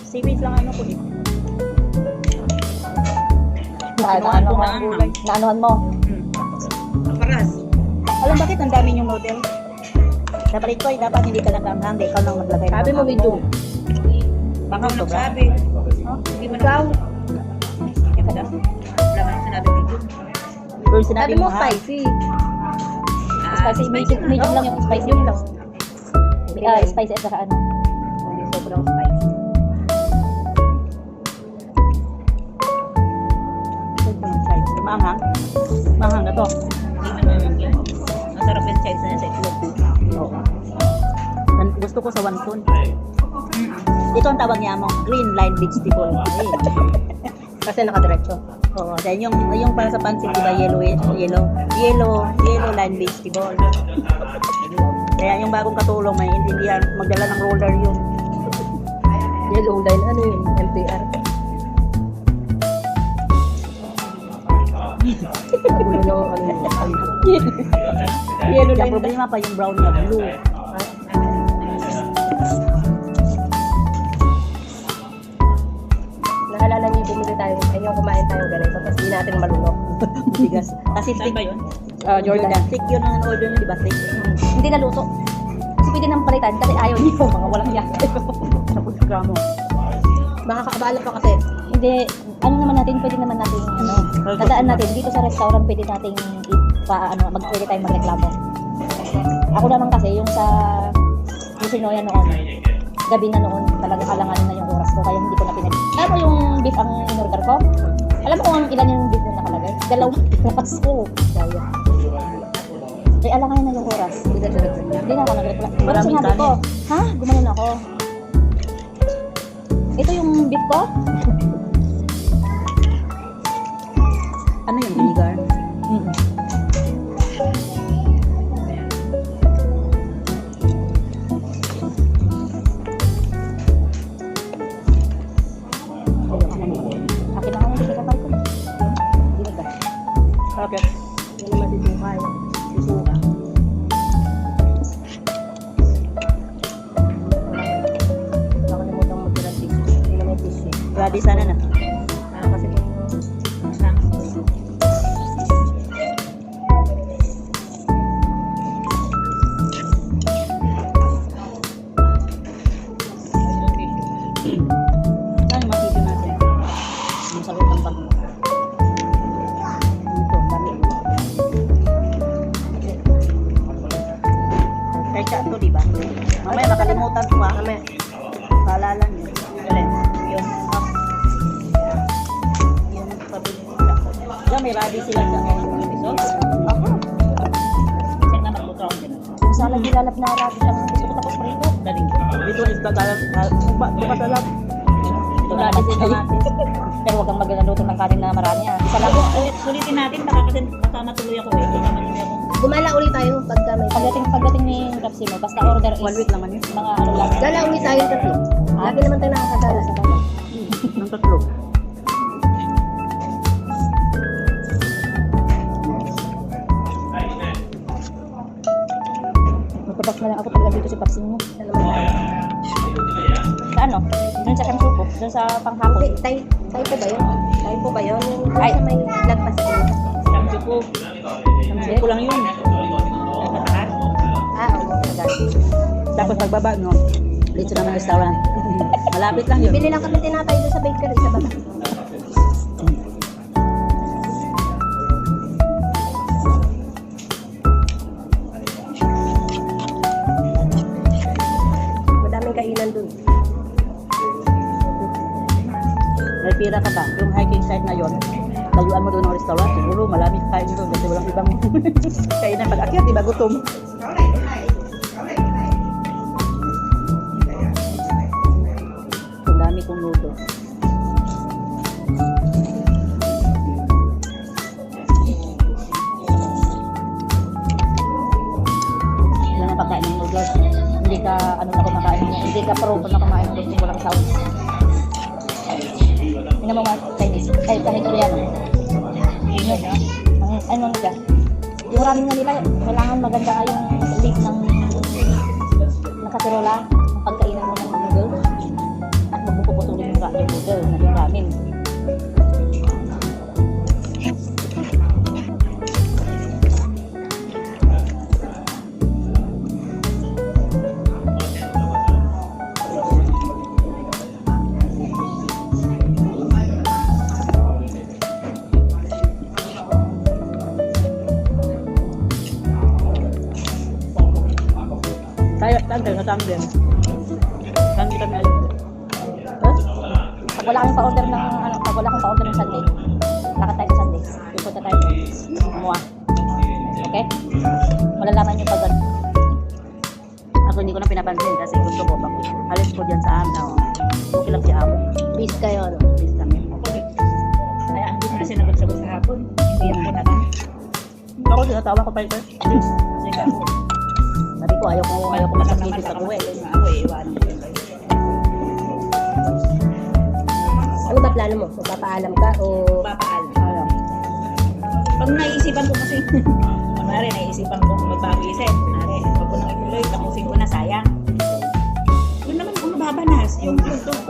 seaweed lang ano ko dito. Naanuhan mo. Paras. Alam bakit ang dami yung model? Dapat ito ay dapat hindi ka naghanghang, di ikaw lang maglagay. Sabi mo medium. Baka Ano sobra. sabi? Hindi mo Ikaw. Wala man sinabi video. Pero Sabi sinabi mo mo ha. spicy. Spicy, medium lang yung spicy. Yung lang. Spicy at saka ano. Hindi sobrang spicy. Maanghang. Maanghang na to. Hindi man yan. Ang sarap yung size na sa itlog. Oo. Gusto ko sa wonton. Ito ang tawag niya mo, green line vegetable. Ayun. Kasi nakadiretso. Oo, dahil yung para sa pansit, diba, yellow line vegetable. Kaya yung bagong katulong, may intindihan, magdala ng roller yun. Yellow line, ano yun? LPR. Yellow line. Problema pa yung brown na blue. Naalala niyo bumili tayo, yung kumain tayo ganito, tapos di natin malunok. Bigas. Kasi Saan thick. ba yun? Jordan. Thick yun ang order nyo, di ba? Thick. Hindi naluto. Kasi pwede nang palitan kasi ayaw niyo, mga walang yaka. Tapos gramo. Makakaabala pa kasi. Hindi, ano naman natin, pwede naman natin, ano, tandaan natin, dito sa restaurant pwede nating pwede tayong magreklamo. Ako naman kasi, yung sa Yoshinoya noon, gabi na noon, talagang alanganin na yung oras ko, kaya hindi ko na pinag... Alam mo yung beef ang in-order ko? Alam mo kung ilan yung beef na nakalagay? 2 piraso. Kaya. Eh, alanganin na yung oras. Hindi na ako nagreklamo. Pero Maraming sinabi ko, kanin. ha? Gumanon ako. Ito yung beef ko? Ano yung vinegar? Akin na ako sa kapal ko. Hindi ba? Okay. Hindi naman sisukay. Sisuka. Nakalimutan mo magdala tissue. Hindi na may tissue. Ready sana na. Kasi kung Saan yung matito natin? Yung sa loob ng bag. Dito, dami. Kahit siya ito, diba? Mamaya makalimutan ko ha. mamaya. Paalala niyo. Yun. Yung pabili nila. Diyan, may ready sila sa episode. Ako. Saan na magluto ako din? Kung sana gilalap na rabbit ang gusto ko tapos prito. Daling. Dito is tagalog. Bukas alam. Ito na natin natin. Pero huwag kang magluto ng kanin na marami ah. Isa lang. Sulitin natin baka kasi baka matuloy ako eh. Hindi naman hindi ako. Gumala ulit tayo pagka may... Pagdating ni Rapsi mo, basta order is 1 week naman yun. mga ano lang. Gala ulit tayo kasi. Lagi naman tayo nakakadala sa bahay. Ng tatlo. Magpapak na lang ako pag dito si Papsi mo. Sa ano? Doon sa Kamsuko. Doon sa panghapon. Hindi, tayo po ba yun? Tayo po ba yun? Yung Ay. sa may lagpas ko. Samso ko. Samsi ko lang yun. Sa taas. Oo, agad. Tapos pagbaba, no? Dito naman restaurant. Malapit lang yun. Bili lang kami tinapay doon sa bakery sa baba. Madaming kainan doon. May pira ka ba? Yung hiking site na yun, tayuan mo doon ng restaurant. Siguro malamig kain doon kasi walang ibang kainan. Pag akyat, di ba gutom? Ang dami kong noodles. Yan ang pagkain ng noodles. Hindi ka, ano na kumakain niya. Hindi ka pro na kumain ng noodles. Walang sound. Hindi mo mga Chinese. Kahit Koreano. Yun, ano nila? Yung ramen na nila, kailangan maganda ka yung leaf ng nakasirola, ang pagkainan mo ng noodles. At magpuputulin Sunday. Sunday kami alis. Huh? Pag wala kang pa-order ng ano, pag wala kang pa-order ng Sunday, lakad tayo sa Sunday. Pupunta tayo. Kumuha. Okay? Malalaman niyo pag Ako hindi ko na pinapansin kasi gusto ko bang alis ko dyan sa amin. Okay lang si Amo. busy kayo, ano? Please kami. Kaya hindi na sinagot-sagot sa hapon. Hindi ako na lang. Ako tinatawa ko pa ito. Kasi ako, Sabi ko ayaw ko masakit sa uwi. na ako eh, iwanan ko yun. Ano ba plano mo? Magpapaalam ka o Papaalam. Ayaw. Pag naisipan ko kasi, kunwari naisipan ko magbago isip, kunwari, pag ko nang ituloy, tapusin ko na, sayang. Yun naman kung mababanas, yung punto ko